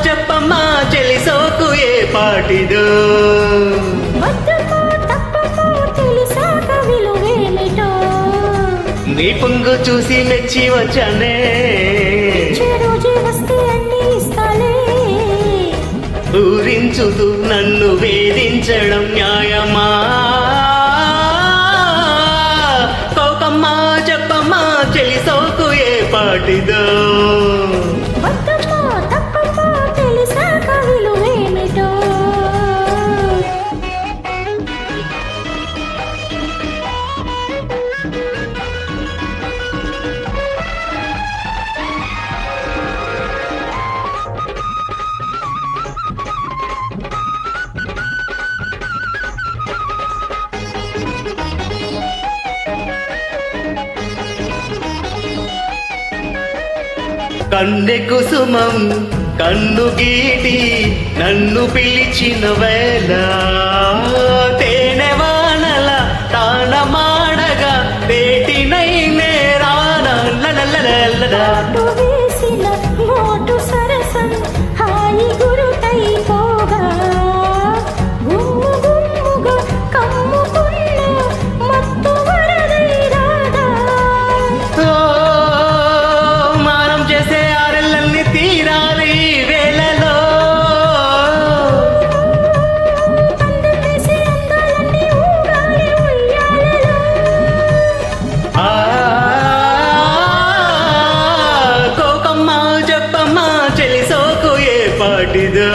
చెప్పమ్మా చెలి సోకు ఏ పాటిదో నీ పొంగు చూసి మెచ్చి వచ్చానే ఊరించుతూ నన్ను వేధించడం న్యాయమా కోకమ్మా చెప్పమ్మా చెలి సోకు ఏ పాటిదో కన్నె కుసుమం కన్ను గీటి నన్ను పిలిచిన వేళ తేనె వానల తానమాడగా వేటినై నేరానా పాటిదో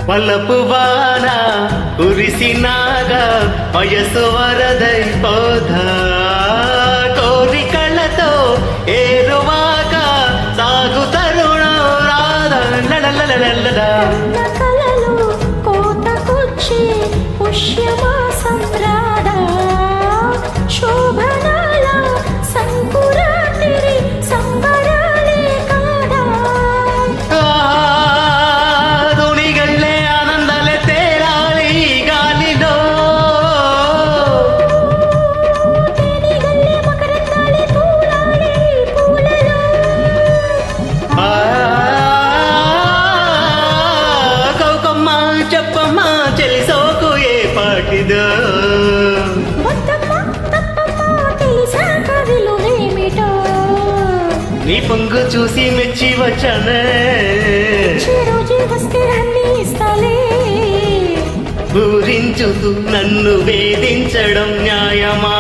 వలపు వాన కురిసినాగా వయసు వరదైపోదా కోరికలతో ఏరువాక సాగు తరుణం రాదా కోతకొచ్చి పుష్యమాసం రాదా శోభనాల సంకురాతిరి సంబరాలే కాదా చెప్పమ్మా చెలి సోకు ఏ పాటిదో నీ పొంగు చూసి మెచ్చి వచ్చానే ఊరించుతూ నన్ను వేధించడం న్యాయమా